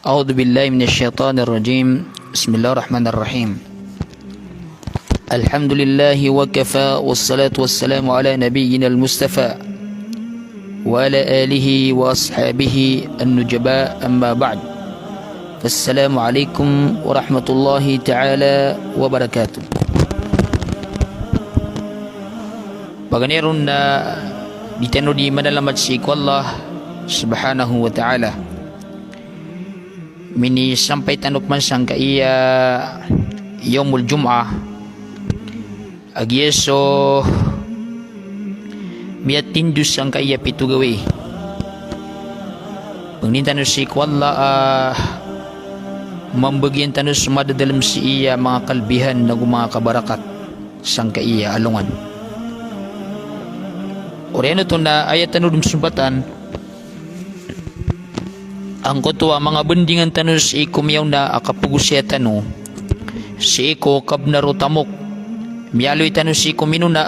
أعوذ بالله من الشيطان الرجيم. بسم الله الرحمن الرحيم. الحمد لله وكفى والصلاة والسلام على نبينا المصطفى وعلى آله وأصحابه النجباء. أما بعد، فالسلام عليكم ورحمة الله تعالى وبركاته. Paganiron na ditano di madalamat si Allah subhanahu wa ta'ala. Mini sampai tanok man sang kaiya Yawmul Jum'ah agyeso miat tindus sang kaiya pitugawi. Pangnintan si Allah mambagian tanus sumada dalam si iya mga kalbihan na mga kabarakat sang kaiya alungan. Oriano to na ayat tanudum sumpatan ang kutwa mga bendingan tanus ikum yaw na akapugusya tanu si iko kabnaro tamok miyaloy tanus ikum minu na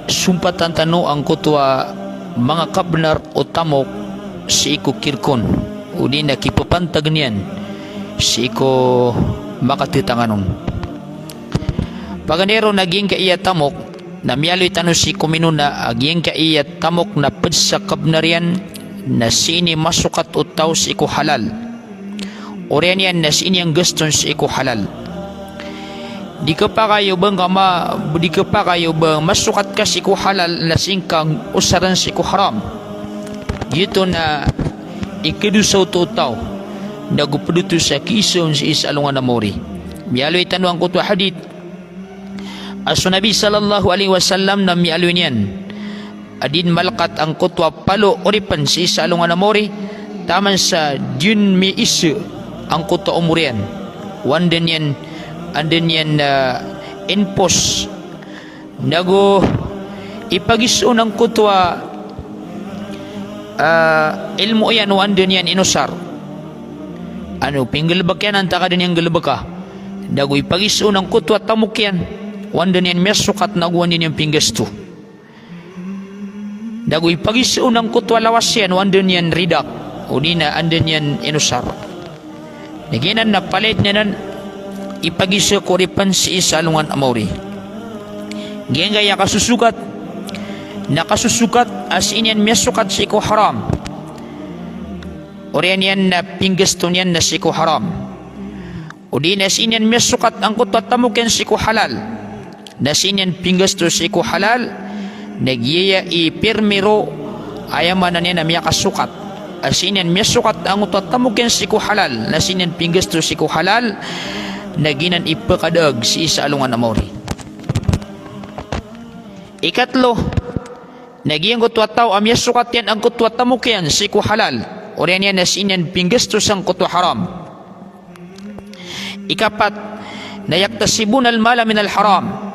sumpatan tanu ang kutwa mga kabnar o tamok si iko kirkon o di na kipapantag niyan si iko makatitanganon. Paganero naging kaiya tamok na miyaloy tanu si kumino na aging kaiya tamok na pedsa kabnarian na sini masukat utaw si iku halal. Orian yan na sini ang guston si iku halal. Di ka pa kayo bang masukat ka si iku halal na singkang usaran si iku haram. Dito na ikidusaw to utaw nagupaduto sa kison si isalungan na mori. Miyaloy tanu ang kutwa hadith Asu Nabi sallallahu alaihi wasallam na mialun yan adin malkat ang kutwa palo oripan si isa alungan amori taman sa dun mi isu ang kutwa umurian wanden yan anden yan enpos nago ipagisun ang kutwa ilmu yan wanden yan inusar ano pinggilbak yan ang takadin yung gilbaka nago ipagisun ang kutwa tamuk yan wanda niyan mesukat na guwan niyan pinggestu. Dagoy pagisuon ng kutwa lawas yan wanda niyan ridak o di na anda niyan inusar. Naginan na palit niya nan ipagisu kuripan si isa lungan amori. Giyan gaya kasusukat nakasusukat as inyan mesukat si ko haram. Orian yan na pinggestu niyan na si ko haram. O di na as inyan mesukat ang kutwa tamukin si ko halal. Nasinyan pinggasto si ko halal nagyaya ipirmiro ayamanan niya na miya kasukat asinyan miya sukat ang utatamukin si ko halal nasinyan pinggasto si ko halal naginan ipakadag si isa alungan amori. Ikatlo nagyang kutwa tao amya sukat yan ang kutwa tamukin si ko halal orian yan nasinyan pinggasto sang kutwa haram. Ikapat nayaktasibun al mala min al haram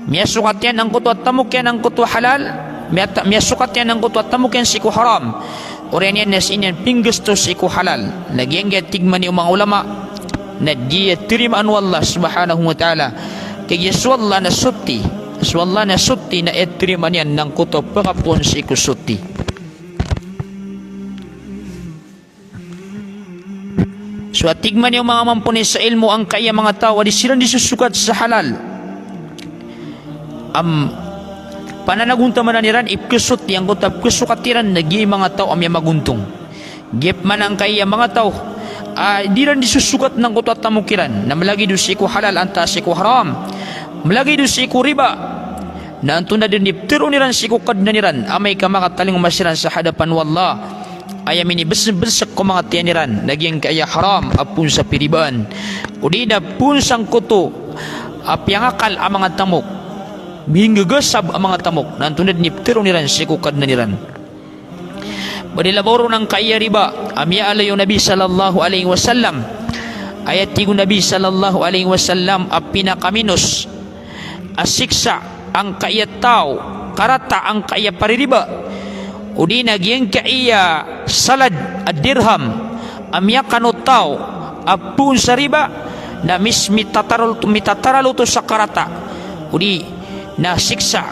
miyasukat yan ang kutwa tamuk yan ang kutwa halal miyasukat yan ang kutwa tamuk yan siku haram orian yan nas inyan pinggusto siku halal nagyang tigman ni mga ulama na diya tirimaan wallah subhanahu wa ta'ala kaya swalla na sutti na etiriman yan ng kutwa pakapon siku sutti. So tigman yung mga mampunis sa ilmu ang kaya mga tao di sila disusukat sa halal pananagunta man niran ipkusot yang kutab kusukatiran nagi mga tao amya maguntong gip man ang kaya mga tao di ran disusukat ng kutat tamukiran na malagi do si ko halal anta si ko haram malagi do si ko riba na antun na din iptiro niran si ko kad na niran amay ka makataling masiran sa hadapan wallah ayamin ibesek ko mga tiyaniran naging kaya haram apun sa piribaan o di na pun sang kuto apyangakal ang mga tamok minggagasab ang mga tamok na tunad ni ptero niran sikukad na niran. Badilaboro ng kaya riba amya alayo Nabi sallallahu alaihi wasallam ayat tigo Nabi sallallahu alaihi wasallam a pinakaminos asiksa ang kaya tao karata ang kaya paririba o di nagyang kaya salad at dirham amya kanot tao apun sa riba na mitataralo to sa karata o di na siksa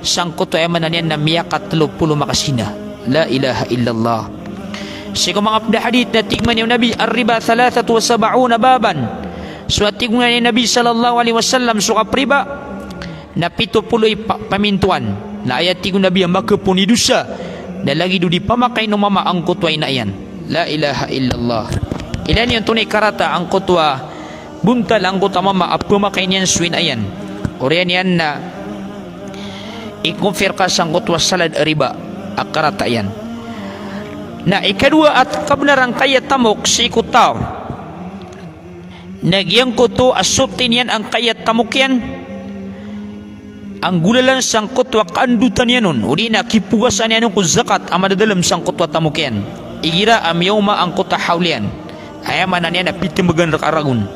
sang kuto ay mananian na miyakat 30 makasina La ilaha illallah. Siku mga abda hadith na tigman yung Nabi ar-riba 73 baban. So tigman yung Nabi sallallahu alaihi wasallam suka priba na 70 pamintuan. Na ayat tigman Nabi ang makapuni dusa na lagi do di pamakay no mama ang kutway na yan. La ilaha illallah. Ilan yung tunay karata ang kutwa buntal ang kutwa mama at pamakay niyan swin ayan. Oriyan yan na ikumfir ka sang kutwa salad riba akarata yan. Na ikadua at kabnarang kaya tamok si ikutaw nagyang kuto asutin yan ang kaya tamok yan ang gulalan sang kutwa kandutan yan nun uli na kipugasan yan kung zakat ang madadalam sang kutwa tamok yan igira am yawma ang kuta hawlian ayamanan yan na pitimbagan rakaragun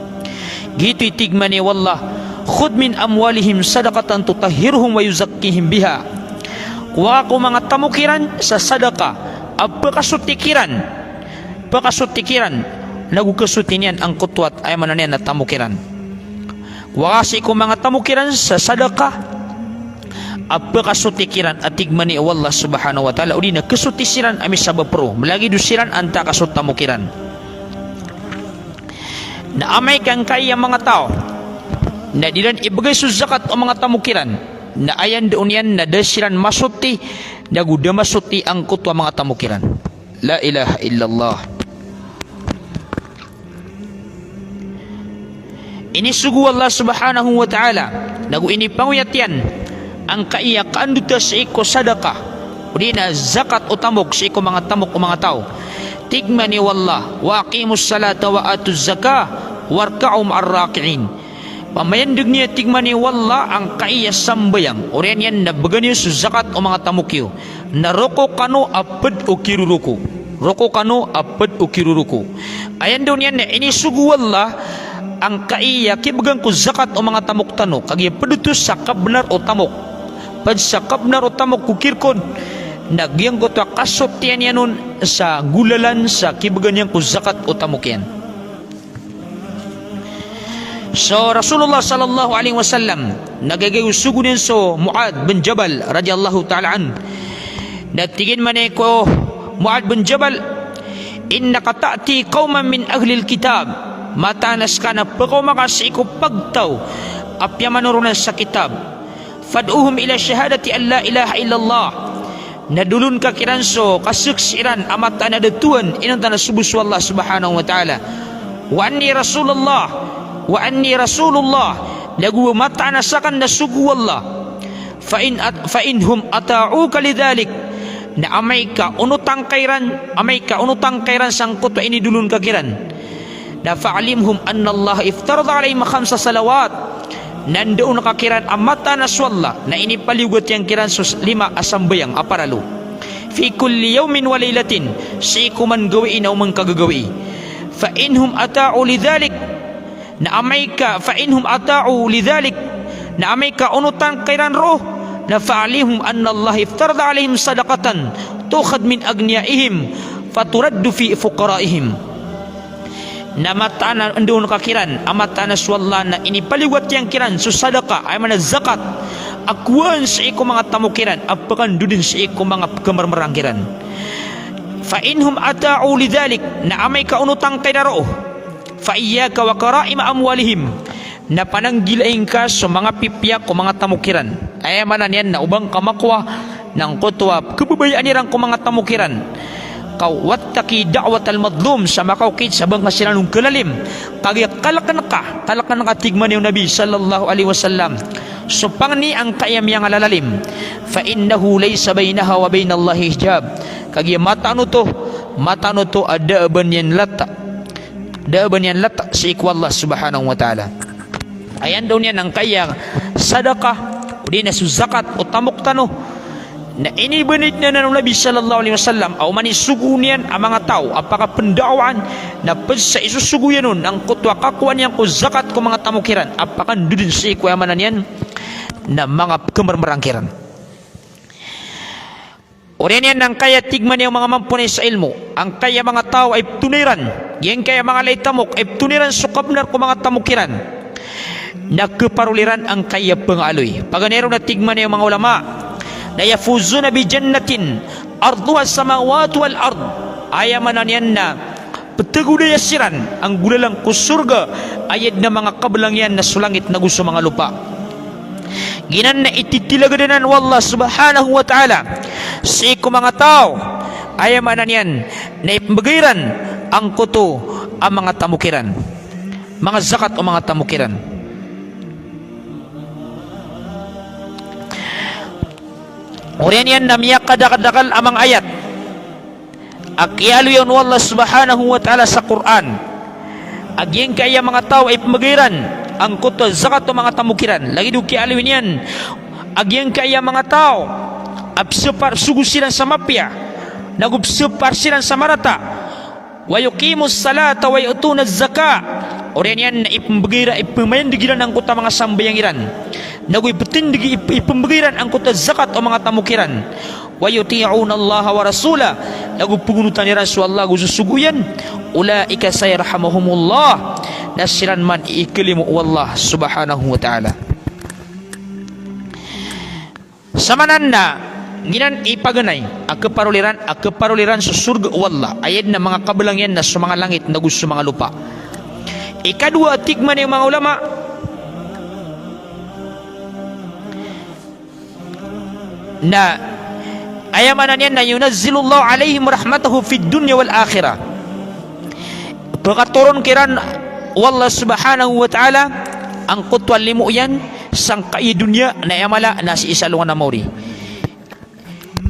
gitu itigman ni wallah khud min amwalihim sadaqatan tutahhiruhum wa yuzakkihim biha kuha ko mga tamukiran sa sadaka pakasutikiran nagukasutin yan ang kutwat ay manan na tamukiran wakasi ko mga tamukiran sa sadaka pakasutikiran at tigman ni Allah subhanahu wa ta'ala uli na kasutisiran ami sabapro malagi dusiran anta kasut tamukiran na amay kang kaya mga tao na dilan ibagay sa zakat o mga tamukiran na ayan doon yan na dasiran masuti naguda masuti ang kutwa mga tamukiran. La ilaha illallah. Ini sugu Allah subhanahu wa ta'ala nagu ini panguyat yan ang kaiyakan duta sa iko sadaka uli na zakat o tamok sa iko mga tamok o mga tao tigmani wallah wa aqimus salata wa atuz zaka warka'u ma'ar raki'in pamayandag niya tigmani wallah ang kaiya sambayang oriyan yan na bagan sa zakat o mga tamukyo na roko kano apad o kiruruko ayan daw niyan na inisugu wallah ang kaiya kibagang ko zakat o mga tamok tano kagaya padutos sa kabnar o tamok pad sa kabnar o tamok kukirkon nagyang ko to kasot yan yan nun sa gulalan sa kibagan yan ko zakat o tamok yan. So Rasulullah sallallahu alaihi wasallam nagagayusugunin so Muad bin Jabal radhiyallahu ta'ala an natigin man ko Muad bin Jabal innaka ta'ti qauman min ahli alkitab matanas ka na pagkumakasi ko pagtaw apya manurunan sa kitab fad'uhum ila syahadati an la ilaha illallah nadulun ka kiranso kasuksiran amata na datuan inunta na subusu Allah subhanahu wa ta'ala wa anni rasulullah lagu mata nasakan na sugu Allah fa in hum ata'uka lidhalik na amay ka unutang kairan sangkot wa ini dulun kakiran na fa'alimhum anna Allah iftarada alayhim 5 salawat nandoon nakakiran amata naswalla na ini paligot yang kiran sus 5 asambayang aparalo fi kulli yawmin wa laylatin si kuman gawiin o man kagagawi fa inhum ata'u lidhalik na amay ka fa inhum ata'u lidhalik na amay ka unutan kairan roh na fa'alihum anna Allah iftarada alayhim sadaqatan tukhad min agniyaihim faturaddu fi fuqaraihim na matana andun kakiran amatana swalla na inipaliwat yang kiran so sadaka ay mana zakat akwan sa iko mga tamukiran apakan dudin sa iko mga kamarmarangkiran fa inhum ata'u lidhalik na amay ka unutang kairaro fa iyyaka wa qara'ima amwalihim na pananggilaing ka sa mga pipya ko mga tamukiran ay manan yan na ubang kamakwa ng kutwa kababayaan nirang ko mga tamukiran kaw wattaki da'watal madlum sa makaukit sa bang kasiranong kalalim kagaya kalakan ka tigman yung Nabi sallallahu alaihi wasallam so pangni ang kayam yang alalalim fa innahu laysa bainaha wa bainallahi hijab kagaya matano to ada ban yan lata si ikwa Allah subhanahu wa ta'ala ayan daw niyan ang kaya sadaka o di na zakat o tamok tano na inibanit na ng Nabi sallallahu alaihi wasallam o manisugo niyan ang mga tao apaka pendawaan na sa isusugo yan nun ang kutwa kakuan niyan ko zakat ko mga tamukiran apaka dudin sa ikwamanan yan na mga kamarmarangkiran o rin yan ang kaya tigman yung mga mampunay sa ilmo ang kaya mga tao ay tuniran yan kaya mga laytamok ay tuniran sukabnar ko mga tamukiran nagkaparuliran ang kaya pangaloy paganero na tigman yung mga ulama na yafuzuna bi jannatin arduha samawati wal ard, ayamanan yan na patagudaya siran ang gulalang kusurga ayat na mga kabalangyan na sulangit na gusto mga lupa. Ginan na ititilagadanan wallah subhanahu wa ta'ala sa iko mga tao, ayamanan yan na ipambagiran ang kuto ang mga tamukiran, mga zakat o mga tamukiran. Urian yan na miyakadakadakal amang ayat akiyalu yun wallah subhanahu wa ta'ala sa Quran agyan kaya mga tao ay pamagiran ang kuto zakat o mga tamukiran. Lagi do kialawin yan agyan kaya mga tao absupar sugusilan sa mapya, nagubsupar silan sa marata, wa yuqimus salata wa yu'tuna zaka. Urian yan na ipambagira ipamayandigiran ang kuta mga sambayangiran, naguypatindigi ipambagiran ang kuta zakat o mga tamukiran, wa yuti'una Allah wa rasula, nagpugunutan ni Rasul Allah gususuguyan, ulaika sayarhamuhumullah, nasiran man iklimu wallah subhanahu wa ta'ala. Samanan na ginan ipaganay akaparuliran sa surga wallah ayat na mga kabalangyan na sa mga langit na gusto mga lupa. Ikadua, tigman yung mga ulama na ayamanan yan na yunazzilullahu alaihim rahmatahu fid dunya wal akhirah, pagkaturon kiran wallah subhanahu wa ta'ala ang kutwal limu yan sang kai dunya na yamala na si isalungan na mauri.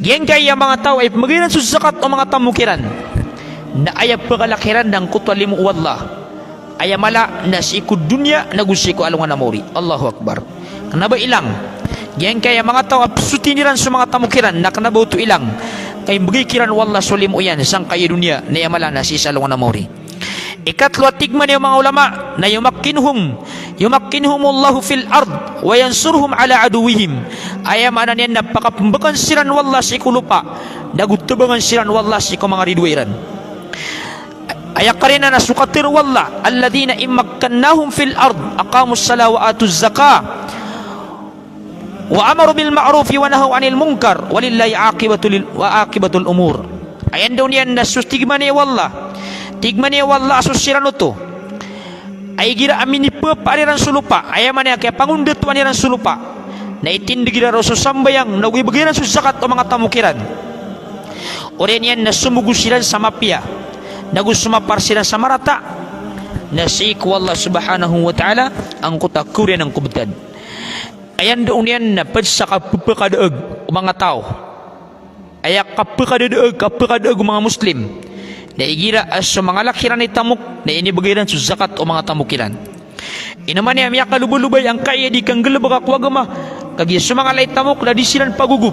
Yan kaya mga tao ay maginan sa zakat o mga tamukiran na ayab pagalakiran ng kutwal limu wallah ayamala na si ikud dunya na gusto ko alungan na mauri. Allahu Akbar. Kanaba ilang yan kaya mga tao absutiniran sa mga tamukiran na kanaba ito ilang kay magikiran wallah sulim o yan sang kai dunya na yamala na si isalungan na mauri. Ikatlo, tigman yung mga ulama na yumakkinuhumullahu fil ard wa yansurhum ala aduwihim, ayamanan yan napakapambakan siran wallah si kulupa, nagutabangan siran wallah si mga ridwairan. Ayakarina na sukatir wallah alladhina immakkannahum fil ard aqamus sala wa atuz zaka wa amaru bil ma'rufi wa nahaw anil munkar walillahi aqibatul umur. Ayan daw niyan na sustigman ni wallah, tigman niya wallah asusiran ito ay gira amin ipapariran sulupa ayaman niya kaya pangundatuan niya sulupa na itindigira ro susambayang nagibagiran sa zakat o mga tamukiran. Oren yan na sumugos sila sa mapya, nagusumapar sila sa marata na siik wallah subhanahu wa ta'ala ang kutakurian ng kubtad. Ayan doon yan na padsa kapapakadaag o mga tao, ay kapakadaag mga Muslim na igira as sa mga lakiran ni tamuk na inibagiran sa zakat o mga tamukiran. Inaman niya miyak kalubulubay ang kaya di kang galabag akwagama kagi sa mga lay tamuk na di silang pagugup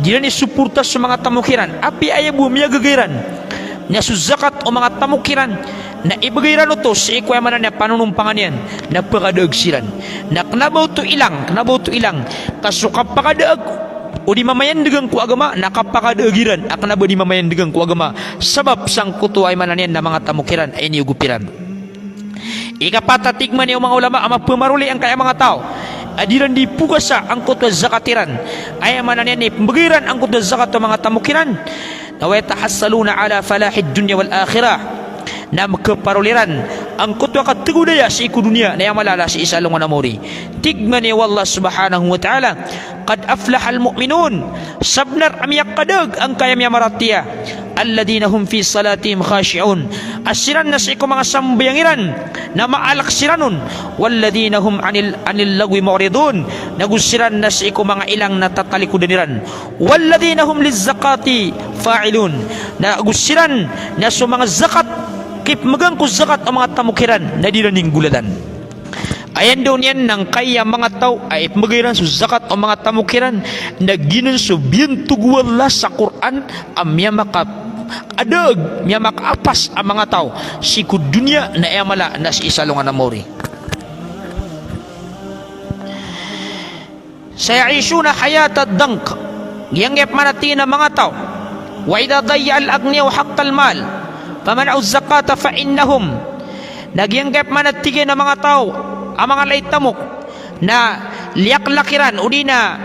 di na ni suporta sa mga tamukiran api ayabu miya gagayiran na sa zakat o mga tamukiran na ibagiran ito sa ikwamanan niya panunumpangan yan na pagadaag silan na kanabaw to ilang kasukap pakadaag o di mamayandigang ku agama nakapakadaagiran akan na ba di mamayandigang ku agama sabab sang kuto ay mananian na mga tamukiran ay niugupiran. Ikapatatigman niyo mga ulama ang mapamaruli ang kaya mga tao adiran di pugasa ang kuto zakatiran ay mananian ni pembagiran ang kuto zakat mga tamukiran na wa tahassaluna ala falahid dunya wal akhirah na magkaparuliran ang kutwa katigudaya sa ikudunya na yung malala sa isalungan na muri. Tigman ni wallah subhanahu wa ta'ala qad aflahal mu'minun sabnar amiyak kadag ang kayam yamaratiya alladina hum fi salatihim khashi'un asiran na sa iku mga sambayangiran na maalak siranun walladina hum anil lagwi mu'ridun nagusiran na sa iku mga ilang natatalikudan walladina hum lizzakati fa'ilun nagusiran na sa mga zakat kip magang ko zakat ang mga tamukiran na di raning guladan. Ayan daw niyan ng kaya mga tao ay magiran sa zakat ang mga tamukiran na ginan sa biyentugwala sa Quran ang miyamakap adag miyamakapas ang mga tao si kudunya na emala na si isalungan na mori. Saya'ishuna hayatad dank giyanggep manatin ang mga tao wa idha dayya al-agniya wa haqqal mal pamana'u zakata fa innahum nagyanggap manatigin ng mga tao ang mga laitamok na liyak-lakiran o di na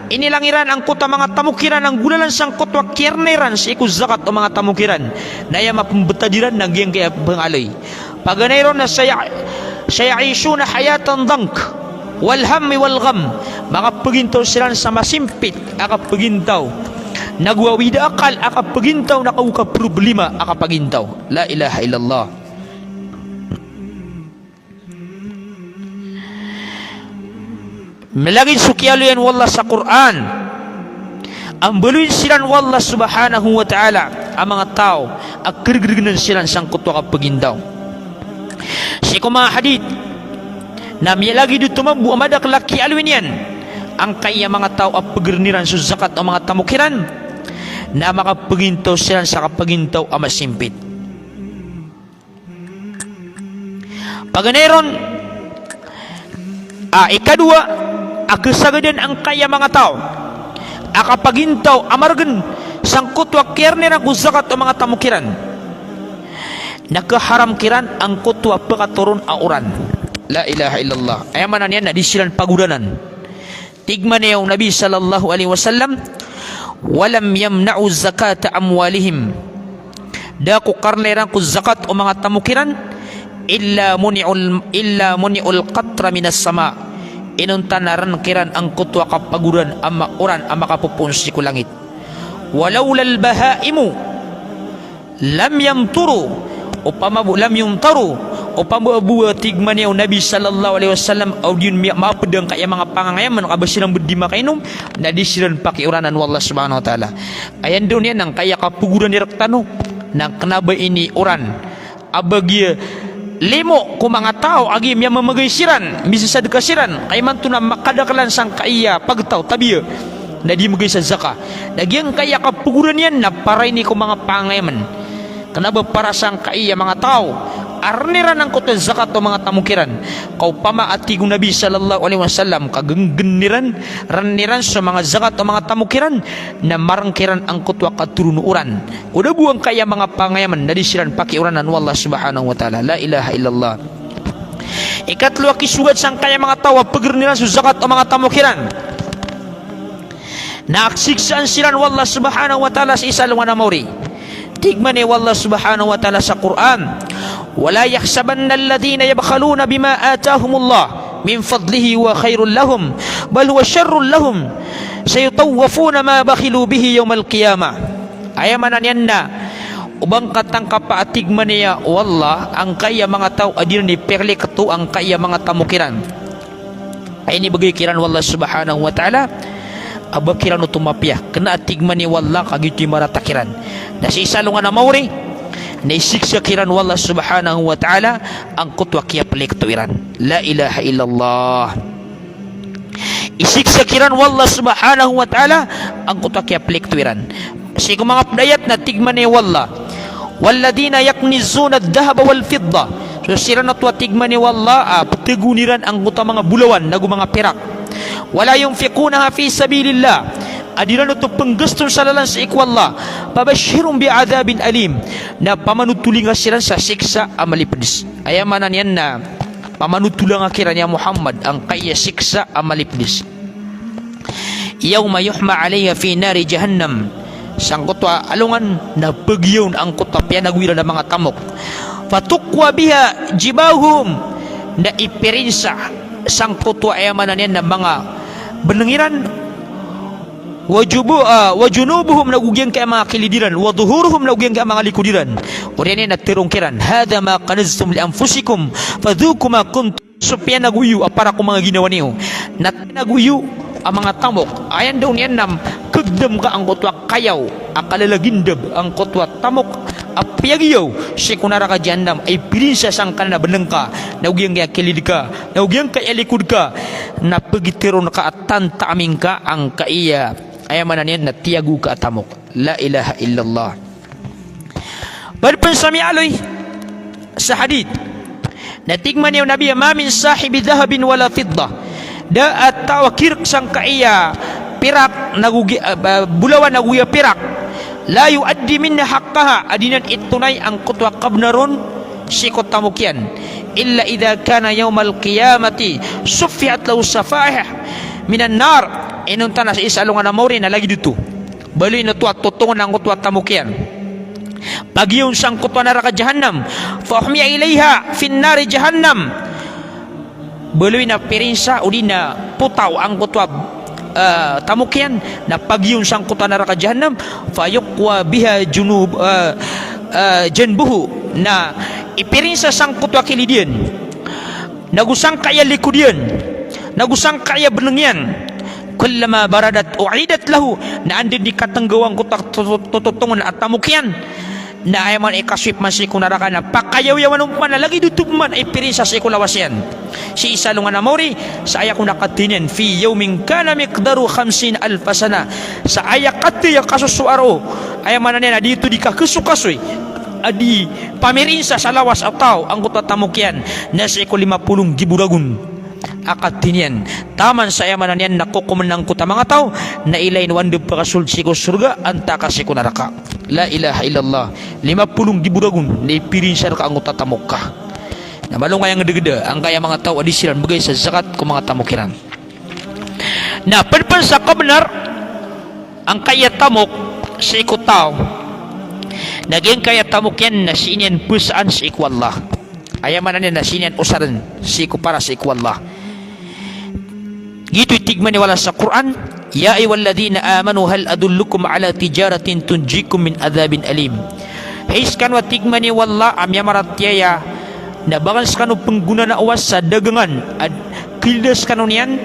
inilangiran ang kota mga tamukiran ang gulalan sang kotwa kierneran sa iku zakat o mga tamukiran na iya mapumbetadiran nagyang kaya bangaloy paganayron na saya isu na hayatan dank wal hammi wal gham makapagintaw sila sa masimpit akapagintaw nagwawida akal akapagintaw nakauka problema akapagintaw la ilaha illallah. Melagin sukialo yan wallah sa Quran ang baluin silan wallah subhanahu wa ta'ala ang mga tao ang kirgirginan silan sang kutwa kapagindaw si mga hadith na milagi dito mabu amadak laki alwin yan ang kaya mga tao ang pagirniran sa zakat o mga tamukiran na makapagintaw silan sa kapagintaw ang masimpit paganeron ikadua akasagadan ang kaya mga tao akapagintaw amargan sangkot wa kernera ku zakat o mga tamukiran nakaharam kiran ang kutwa pekaturon auran la ilaha illallah ayamanan yan na disilan pagudanan tigman yung Nabi sallallahu alaihi wasallam walam yamna'u zakata amwalihim daku karneran ku zakat o mga tamukiran illa muni'ul qatra minas sama inuntanaran kiran ang kutwa kapaguran ama uran ama kapupunsi ku langit walaulal bahaimu lam yamturu lam yumtaru upama tigman yung Nabi sallallahu alaihi wasallam audiun maapedang kaya mga pangangayaman kabasilang berdima kainom na disilan pakiuranan wallah subhanahu wa ta'ala ayan doon yan ang kaya kapuguran direktano nang kenaba ini uran abagi limo ku mga tao agi yang mamagaysiran bisa sa dekasiran kay man tuna makadakalan sang kaya pagtaw tabiya na di magay sa zaka nagyang kaya kapuguran yan na para ini ku mga pangayaman kenapa para sang kaya mga tao arniran ang kuto zakat o mga tamukiran kau pamaati kong Nabi sallallahu alaihi wasallam kagenggeniran raniran sa mga zakat o mga tamukiran na marangkiran ang kutwa katurunuran udah buang kaya mga pangayaman na disiran pakiuranan wallah subhanahu wa ta'ala la ilaha illallah. Ikatlo kisugat sang kaya mga tawa pagerniran sa zakat o mga tamukiran naaksiksaan silan wallah subhanahu wa ta'ala sa isalungan na mauri tigman wallah subhanahu wa ta'ala sa Quran wala yahsabanna alladhina yabkhaluna bima atahumullah min fadlihi wa khairul lahum bal huwa syarrul lahum sayutawwafuna ma bakhilu bihi yawmal qiyamah ayamanan yan na ubang katang kapaatigman niya wallah ang kaya mga tao adin ni perli katu ang kaya mga tamukiran ay ni bagay kiran wallah subhanahu wa ta'ala abakiran utumapya kena atigman ni wallah kagiti maratakiran na si isalungan na mauri naisiksa kiran wallah subhanahu wa ta'ala ang kutwa kaya paliktuiran la ilaha illallah isiksa kiran wallah subhanahu wa ta'ala ang kutwa kaya paliktuiran kasi kung mga pdayat na tigman ni wallah walladina yaknizuna ad-dahaba wal fidda so sira na tuwa tigman ni wallah patiguniran ang kutwa mga bulawan nagu mga perak wala yunfiqunaha fi sabilillah adiran ito penggaston sa lalan sa ikwallah pabashirun bi'adabin alim na pamanutuling silan sa siksa amalipdis ayamanan yan na pamanutulang akiran ya Muhammad ang kaya siksa amalipdis yawma yuhma alayha fi nari jahannam sang kutwa alungan na bagyaw ang kutwa piyanagwira ng mga tamok fatukwa biha jibahum na ipirinsa sang kutwa ayamanan yan na mga benengiran wajunubuhum nagugyang kaya mga kilidiran waduhuruhum nagugyang kaya mga likudiran uriyan yan natirungkiran hada ma kanaztum li anfusikum fadhuku ma kuntum supya naguyo para kung mga ginawa niyo naguyo ang mga tamok ayan daw niyan nam kagdam ka ang kutwa kayaw akalalagindab ang kutwa tamok apyagiyaw si kunara ka jandam ay pirinsa sang kanana beneng ka nagugyang kaya kilid ka nagugyang kaya likod ka napagitiron ka at tantaaming ka ang kaiya ayamanan yan na tiyagu ka atamok la ilaha illallah. Barpan sami aloy sa hadith natigman yung Nabi ma min sahibi dhahabin wala fidda da at tawakir sang kaiya pirak bulawan naguya pirak la yuaddi minna haqqaha adinan itunay ang kutwa kabnaron sikot tamukyan illa idha kana yawmal qiyamati suffiat lahu safaih minan nar inunta na sa isalungan na mauri na lagi dito. Baloy na tuwa, tutungon ang kutwa tamukyan. Pag yun sang kutwa naraka jahannam, fahmiya ilayha finnari jahannam. Baloy na pirinsa, uli na putaw ang kutwa tamukyan, na pag yun sang kutwa naraka jahannam, fayukwa biha janbuhu, na ipirinsa sang kutwa kilidian, nagusang kaya likudian, nagusang kaya benengyan, kullama baradat u'idat lahu, na andin di katenggawang kutak tututungan at tamukyan, na ayaman ikaswip man si kunaraka na pakayaw-yawan umpan na lagi dutub man ipirin sa sikulawas yan. Si isa lungan na mori sa ayak nakatinin fi yawmin kana miqdaru 50,000 sana, sa ayak kati yung kasusuaro ayaman na nila dito di kakasukasoy adi pamirinsa sa lawas ataw ang kutat tamukyan na sa 50 giburagun akat tinian taman saya manan yan nakukumenang kuta mga tao na ilain wanda pakasul siko surga anta kasi ko naraka. La ilaha illallah 50 giburagun na ipirin sa raka ang utatamok ka na malungay ang gedegede ang kaya mga tao adisiran bagay sa zakat ko mga tamukiran na panpansa ka benar ang kaya tamok sa iko tao naging kaya tamok yan na sinyan pusaan sa iko Allah ayaman na na sinyan usaran sa iko para sa iko Allah. Gitu tigman ni wala sa Quran, ya ayyuhalladzina amanu hal adullukum ala tijaratin tunjikum min adzabin alim. Hiskan wa tigman ni wala amya maratyaya na bakal kanu pengguna na awas sa dagangan ad kilidas kanonian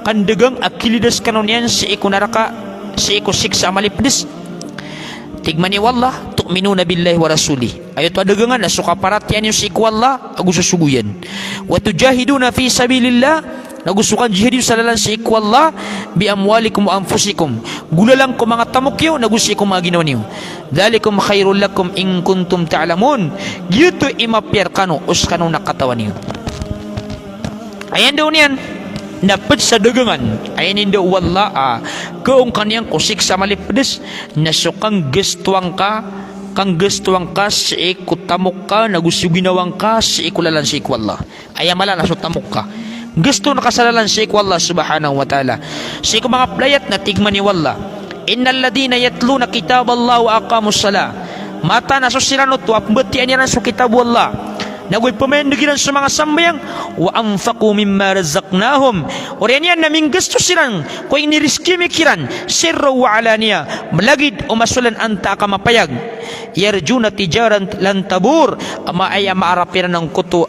kan dagang akilidas kanonian si iku naraka si iku siksa malipdes. Tigman ni wala tu'minuna billahi wa rasulih. Ayat wa dagangan na suka paratyan yung si iku wala agu susuguyan. Wa tujahiduna fi sabilillah nagusukan jihad sa lalan sa iku Allah bi amwalikum wa anfusikum gulalang ko mga tamukyo nagusi ko mga ginawa niyo dhalikum khairul lakum in kuntum ta'lamun gitu imapyar kanu us kanu nakatawan niyo ayan daw niyan napad sa dagangan ayan daw wala kaong kaniyang kusik sa malipdes nasukang gestuang ka kang gestuang ka sa iku tamuk ka nagusi ginawang ka sa iku lalan sa iku Allah ayan mala naso tamuk ka gusto nakasalalan si Allah subhanahu wa ta'ala si mga playat na tigman ni wala innal ladina yatluna kitab Allah wa aqamus salah mata na susirano to apbetian yan sa kitab Allah nagoy pamendigiran sa mga sambayang wa anfaqu mimma razaqnahum orian yan naming gusto silang ko iniriski mikiran sirra wa alaniya malagid o masulan anta ka mapayag yarjuna tijaran lan tabur ama ay maarapiran ng kuto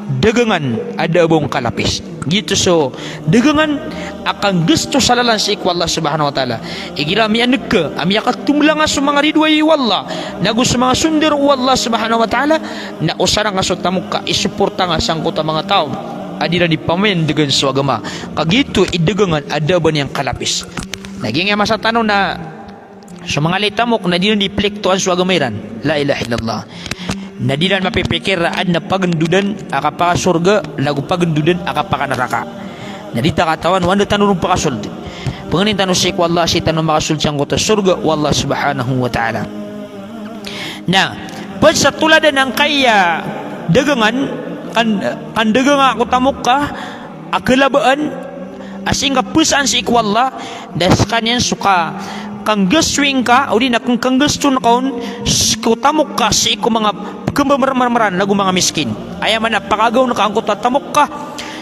dagangan ada bong kalapis gitu so dagangan akan gusto salalan si Allah subhanahu wa ta'ala igira mi anegka ami akatumlang sa mga ridway wallah nagu sa mga sunder wallah subhanahu wa ta'ala na usara nga so tamuka isuporta nga sangkota mga tao adira di pamen degan sa agama kagito idagangan ada ba niyang kalapis naging masa tanong na sa mga litamok na di plektuan sa agamairan la ilaha illallah na di na mapipikiraan na pagandudan akapaka surga lagu pagandudan akapaka neraka na di katawan wanda tanurong pakasul pengenin tanu si Allah si tanu makasul siyang kota surga wallah subhanahu wa ta'ala na pag sa tuladan ng kaya dagangan kan dagang ako tamok ka akalabaan asing kapusaan si Allah das kanyan suka kang gaswing ka o di na kang gusto na kaon kutamok ka si ko mga kembermaran lagu mga miskin ayaman na pakagaw na kaang kutatamok ka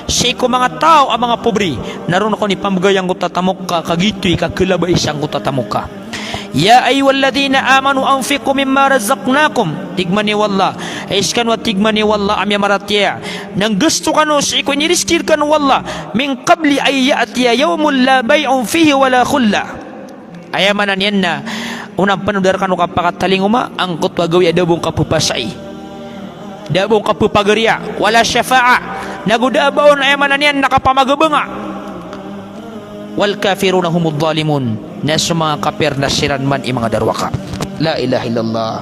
si ko mga tao ang mga pobre naroon ako ni pamagayang kutatamok ka kagitoy kakilaba isang kutatamok ka ya ayyuhalladhina amanu anfiqu mimma razaqnakum tigman ni wallah iskan wa tigman ni wallah amya maratya nang gusto kanu si ko niriskir kanu wallah min qabli ay ya'tiya yawmul la bay'un fihi wala khulla ayamanan yan na unang panudar kanu kapakatalinguma ang kutwa gawi adabong kapupasay dabong kapupagariya wala syafa'a nagudabaon ayamanan yan nakapamagabanga wal kafiruna humud zalimun na sa mga kapir na siran man mga darwaka la ilaha illallah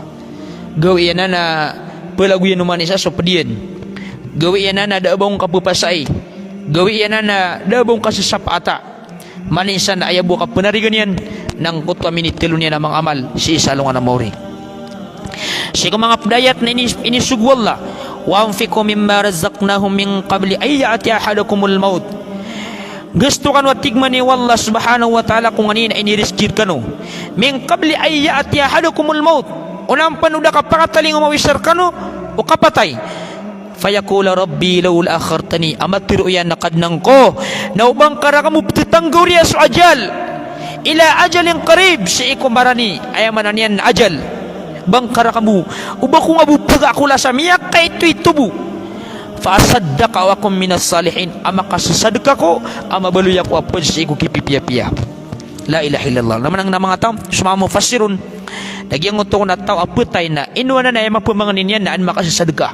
gawi yan na palaguyan naman isa so pedian gawi yan na dabong kapupasay gawi yan na dabong kasasapata maninsan na ayabo ka penarigan yan ng kutwa minitilo niya namang amal si isalungan na mori si mga pdayat na inisugwalla wa anfiqu mimma razaqnahum min qabli ay ya'ti ahadakumul maut gusto kan wa tigmani wallah subhanahu wa ta'ala kung anina inirizkir kanu min qabli ay ya'ti ahadukumul maut unang panuda kapakataling umawisar kanu o kapatay fayaqula rabbi laul akhartani amatiru yan nakadnang ko na ubang kara kamu titanggaw riya sa ajal ila ajalin qarib si ikumarani ayamanan yan ajal bang kara kamu uba kung abu pagakula sa miyak kay tubu fa asaddaqa wa kum minas salihin ama kasasadka ko ama baluya ko apod si iku kipipia-pia la ilaha illallah naman ang mga tao sumamo fasirun nagyang utong na tao aputay na inuana na yung mapumanganin yan na an makasasadka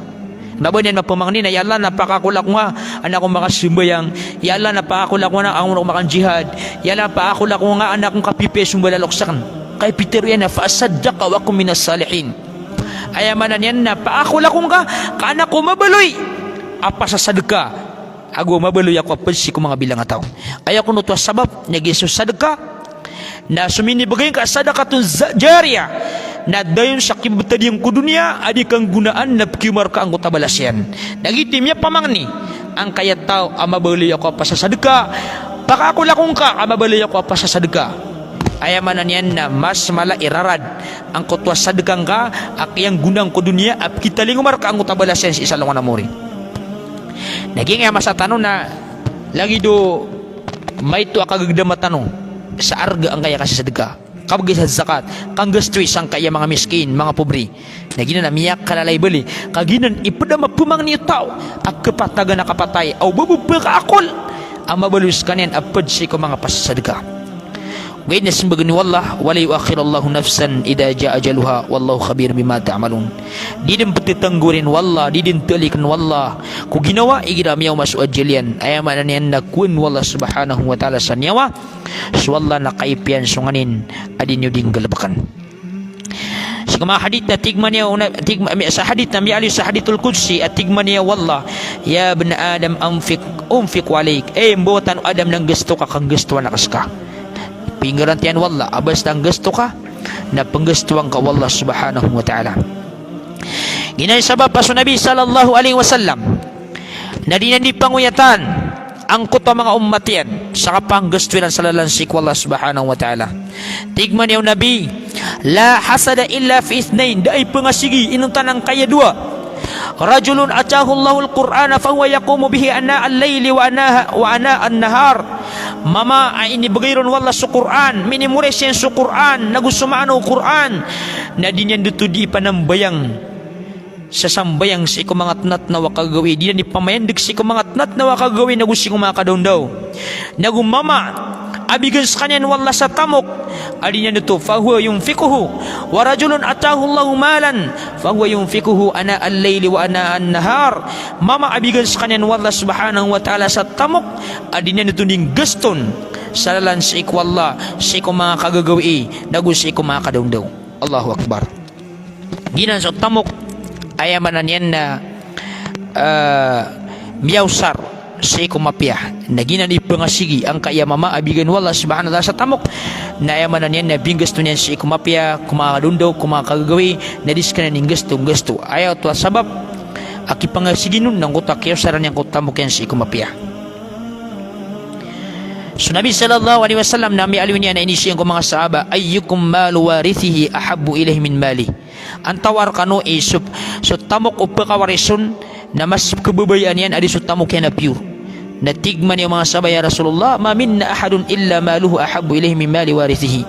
nabo niyan mapumanganin na yalla napakakulak nga anak kong makasumbayang yalla napakakulak nga na ang makang jihad yalla napakakulak nga anak kong kapipi sumbalaloksakan kay Peter yan na faasaddaqa wa kum minas salihin ayamanan yan na paakula kong ka kana ko mabaloy apa sa sadaka ago mabaloy ako apos si ko mga bilang ataw ayaw ko nutwa sabab nagiso sadaka na sumini bagay ka sadakatun jariyah na dayon sa kibutadiyang kudunya adi kang gunaan na kimar ka ang kutabalasyan nagitim niya pamangni ang kayat tao amabaloy ako apa sa sadaka pakakula kong ka amabaloy ako apa sa sadaka ayamanan yan na mas mala irarad ang kutwa sadakang ka ak yang gunang ko dunia at kita lingumar ka ang utabalasen sa isa lang na muri naging nga masatanong na lagi do may to akagagdama tanong sa arga ang kaya kasi sadaka kabagay sa zakat kang gastoy sang kaya mga miskin mga pobre naging na miyak kalalay bali kaginan ipadama pumang niyo tao at kapataga na kapatay aw babupa ka akol ang mabalus kanyan apad si ko mga pasasadaka Ngayon na simbagani wallah wala yuakhirallahu nafsan idha ja'a ajaluha wallahu khabir bima ta'malun di din petitanggurin wallah di din talikan wallah ku ginawa igira miyaw masu ajalian ayaman yan nakun wallah subhanahu wa ta'ala sa nyawa suwallah nakaipian sunganin adin yung din galabakan sa mga hadith na tigman niya sa hadith na miyali sa hadithul qudsi at tigman niya wallah ya ibn adam umfik walik mbuatan adam ng gusto ka kang gusto na kaska pinggarantian wallah abas ang gusto ka na panggustuhan ka wallah subhanahu wa ta'ala ginay sabab paso Nabi sallallahu alaihi wasallam na dinandi panguyatan ang kuto mga ummat yan sa kapanggustuhan sa lalansik wallah subhanahu wa ta'ala tigman yung Nabi la hasada illa fi ithnain daay pangasigi inuntan ang kaya dua rajulun atahu Allahul Qur'ana fa huwa yaqumu bihi ana al-layli wa ana an-nahar mama ay inibagayron wallah sa Qur'an minimures yan sa Qur'an nagusumano Qur'an na dinyan dito di panambayang sa sambayang sa ikumangatnat na wakagawi di na ni pamayandig sa ikumangatnat na wakagawi nagusing umakadown daw nagumama abigan sa kanyan wallah sa tamok adinya nito fahuwa yunfikuhu wa rajulun atahu Allahu malan fahuwa yunfikuhu ana al-layli wa ana an-nahar mama abigan sa kanyan wallah subhanahu wa ta'ala sa tamok adinya nito ning gaston sa lalansik wallah sa mga kagagawi nagusi ko mga kadawdaw Allahu Akbar ginan sa tamok ayamanan yan na miyawsar sa kumapya naginan ipangasigi ang kaya mama abigan wallah subhanahu wa ta'ala sa tamok na ayamanan yan na binggasto niyan sa kumapya kumakadundaw kumakagagawi na diskanan ng gusto ayaw to sabab akipangasigi nun ng kutak yasaran niyang kutamok yan sa kumapya so Nabi sallallahu alaihi wasallam na may alwin niya na inisiyang ko mga sahaba ayyukum malu warithihi ahabbu ilahi min mali ang tawar kano isip so tamok o pagkawarison na mas kababayaan yan adi so tamok yan na pure natigman yung mga sabay ya Rasulullah ma minna ahadun illa maluhu ahabbu ilayhi min mali warithihi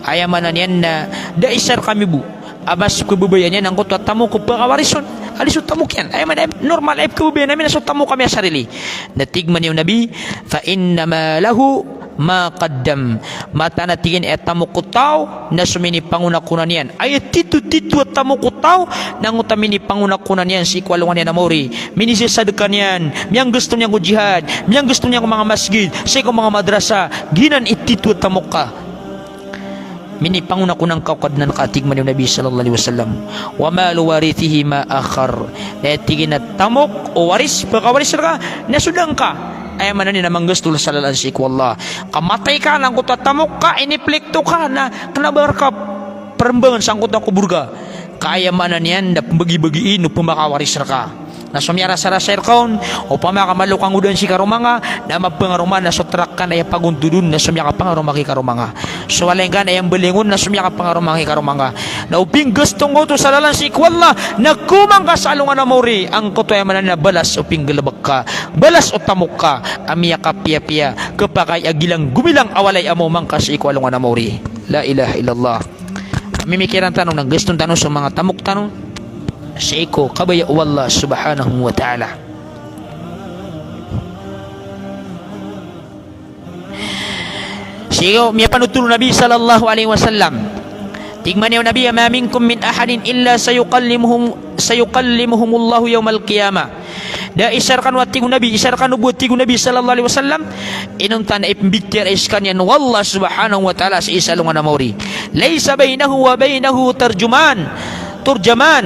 ayamanan yan na daisar kami bu abas kababayaan yan ang kutwa tamok o pagkawarison adi so tamok yan ayaman normal ay kababayaan namin na so tamok kami sarili natigman yung Nabi fa inna malahu ma qaddam mata natigin et tamukutaw na sumini pangunakunan yan ay titu at tamukutaw nang utamini pangunakunan yan si kwalungan yan amori minisi sadkan yan miyang gusto niya ko jihad miyang gusto niya ko mga masjid sa ko mga madrasa ginan ititu at tamuka mini pangunakunan kaukad na nakatigman yung Nabi sallallahu alaihi wasallam wa malu warithihi ma akhar natigin at tamok o waris pagkawaris ka nasudang ka ay manan ni namang gusto sa lalansik wallah kamatay ka lang kuta tamok ka iniplikto ka na kanabar ka perembangan sangkot na kuburga kaya manan yan na pembagi-bagiin no pumakawaris ka na sumyara sa rasirkaon o pamakamalukang udan si karumanga na mapangaruma na sutrakan ay paguntudun na sumyaka pangaruma ki karumanga so walengkan ay ang belingon na sumyaka pangaruma ki karumanga na uping gustong ko to sa lalan si ikwalla nagkumang ka sa alungan na mori ang kutoy manan na balas uping galabag ka balas o tamok ka amiya ka piya-piya kapakay agilang gumilang awalay amo mangka sa ikwalungan na mori la ilaha illallah mimikiran tanong ng gustong tanong sa mga tamok tanong sa iko kabaya Allah subhanahu wa ta'ala sigo miya panutulo Nabi sallallahu alaihi wasallam tigman niyo Nabi ma minkum min ahadin illa sayukallimuhum Allah yawmal qiyamah da isarkan watigu Nabi isarkan buat tigu Nabi sallallahu alaihi wasallam inuntan imbiktir iskan yan wallah subhanahu wa ta'ala sa isalungan na mauri laysa bainahu wa bainahu turjaman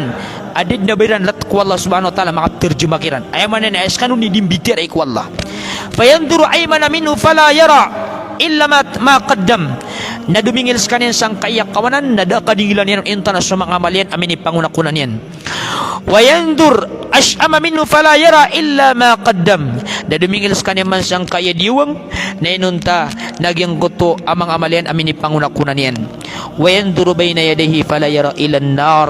adid na biran lat ko Allah subhanahu wa ta'ala makaterjuma kiran ay manen ay iskanu ni dimbitir ay ko Allah fayanduru aymana minhu fala yara illa ma qaddam na dumingil sa kanin sang kaiyak kawanan na da kadingilan yan intan sa mga malian amin ipangunakunan yan wayandur ash'ama minhu fala yara illa ma qaddam na dumingil sa kanin man sang kaya diwang na inunta nagyang guto amang amalian amin ipangunakunan yan wayandur bayna yadayhi fala yara ila nar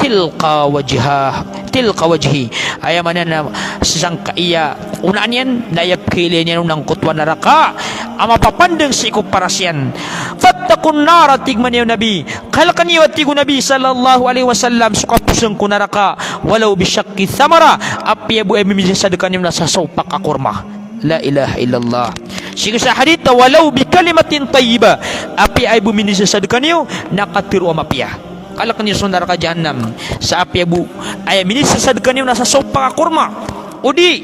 tilka wajhi ayamanan na sang kaiya unaan yan nayap kili niya ng kutwa naraka ama papandang si kuparasyan fattakun nara tigman niyo Nabi kalkan niyo at tigo Nabi sallallahu alaihi wasallam sukapusang kunaraka walau bisyakki thamara api abu emimisi sadekan niyo nasa sopak akurma la ilaha illallah sigo sa hadith walau bi kalimatin tayyiba api ay buminisi sadekan niyo nakatiru amapia kalak niyo sundar ka jahannam sa api abu ay minisa sadekan niyo nasa sopak akurma udi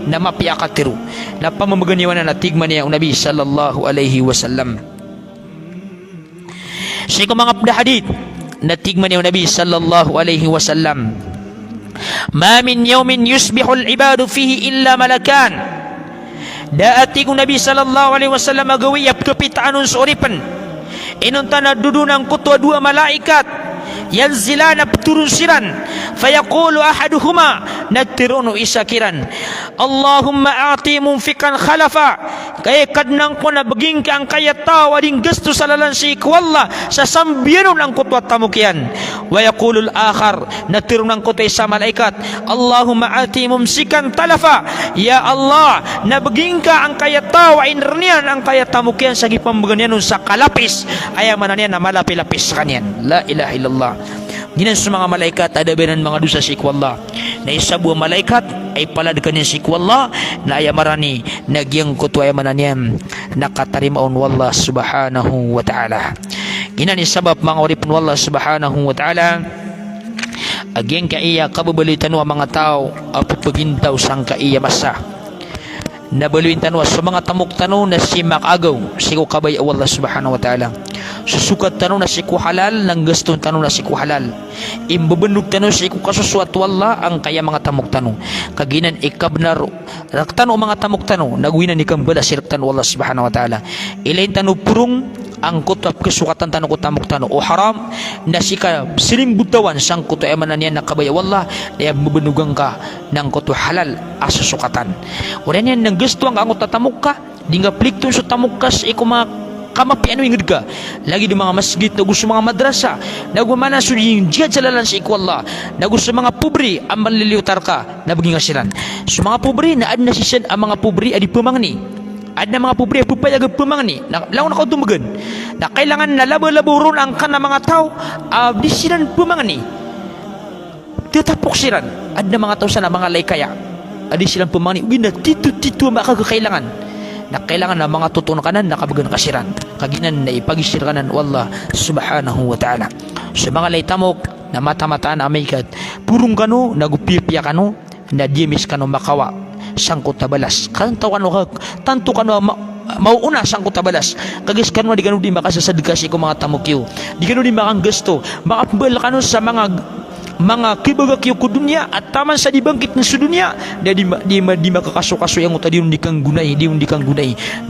na mapiakatiru na pamamaganiwan na natigman niya ang Nabi sallallahu alaihi wasallam siya mga hadith natigman niya ang Nabi sallallahu alaihi wasallam ma min yawmin yusbihu al-ibadu fihi illa malakan daati kong Nabi sallallahu alaihi wasallam magawiyap kapitanun sa uripan inunta na dudunang kutwa dua malaikat yanzilana turun siran fayaqulu ahaduhuma nagtirunu isakiran Allahumma a'ti munfikan khalafa kaya kadnang ko na baging ka ang kaya tawa ding gusto sa lalan si ikwalla sa sambiyanon ang kutwa tamukyan wa yaqulu al-akhar nagtirunang kutwa sa malaikat Allahumma a'ti mumsikan talafa ya Allah na baging ka ang kaya tawa inrnian ang kaya tamukyan sa gipambaganyanon sa kalapis ayaman na niyan na malapilapis kanyan la ilaha illallah ginan sa mga malaikat adabinan mga dusa si ikwalla na isa buong malaikat ay palad kanyan si ikwalla na ayamarani nagyang kutwa ayaman niyan nakatarimaon wallah subhanahu wa ta'ala ginan isabab mga oripon wallah subhanahu wa ta'ala agyang kaiya kababalitan wa mga tao apupagintaw sang kaiya masa nabaluin tanwa sa mga tamok tanong na si makagaw si ko kabay Allah subhanahu wa ta'ala susukat tanong na si ko halal nang gustong tanong na si ko halal imbabanug tanong si ko kasuswat wala ang kaya mga tamok tanong kaginan ikabnar raktanong mga tamok tanong nagwinan ikang bala sirktan Allah subhanahu wa ta'ala ilain tanong purong ang kutap kesukatan tanong ko tamok tanong o haram na si ka siling butawan sang kuto emanan yan nakabay Allah na mabanugang ka ng kuto halal asusukatan uran yan nang gusto ang angot tatamok ka di nga plikton sa tamok ka sa iko mga kamapi ano yung ka lagi di mga masjid na gusto mga madrasa nagwamana so yung jihad sa lalan sa iko Allah na gusto mga pubri ang manliliutar ka na baging asiran so mga pubri na ad nasisan ang mga pubri adi pumangni ad na mga pubri pupayag pumangni laon ako dumagan na kailangan na labo-laburon ang ka na mga tao di silan pumangni tatapok siran ad na mga tao sa na mga laykaya adi silang pumangni ugin na tito makakakailangan na kailangan na mga tutunan kanan nakabagan kasiran kaginan na ipagisir kanan wallah subhanahu wa ta'ala sa mga laytamok na mata-mata na amikat purong kano nagupipya kano na dimis kano makawa sangkot tabalas kanto kano tanto kano mauuna sangkot tabalas kagis kano di kano di makasasadkasi ko mga tamokyo di kano di makang gusto makapabal kano sa mga kibagakyo ko dunya at taman sa dibangkit ng sudunya di makakaso-kaso yung uta di kang gunay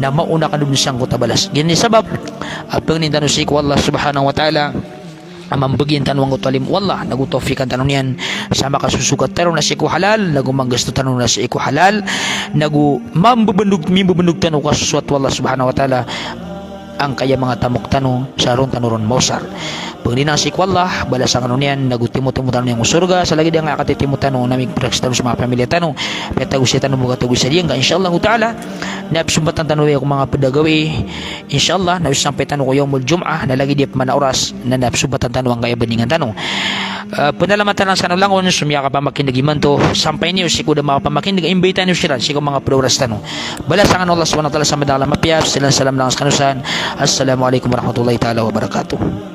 na mauna ka dun siyang kutabalas ganyan sabab apang nintano si ko Allah subhanahu wa ta'ala amang bagyan tanong ko talim wallah nagutawfikan tanong yan sama kasusukat tanong na si ko halal nagumanggasto tanong na si ko halal mambubandog tanong kasuswat wallah subhanahu wa ta'ala ang kaya mga tamok tanong sa ron tanuron mausar pag dinasik wallah balas ang ano niyan nagutimo-timo tanong yung surga sa lagi dia nga katitimo tanong namig praks tanong sa mga pamilya tanong petagus sa tanong mga tagus sa diyan insyaallah ta'ala napsumbatan tanong yung mga pedagawi insyaallah na sampai tanong ko yung jum'ah na lagi dia mana oras na napsumbatan tanong ang kaya bandingan tanong penalamatan lang sa langon sumya ka pa makindagiman to sampai niyo si kuda mga pamakindag imbita niyo sila si mga progress tanong balas ang Allah subhanahu wa ta'ala sa madala mapiyap sila salam lang sa kanusan assalamualaikum warahmatullahi ta'ala wabarakatuh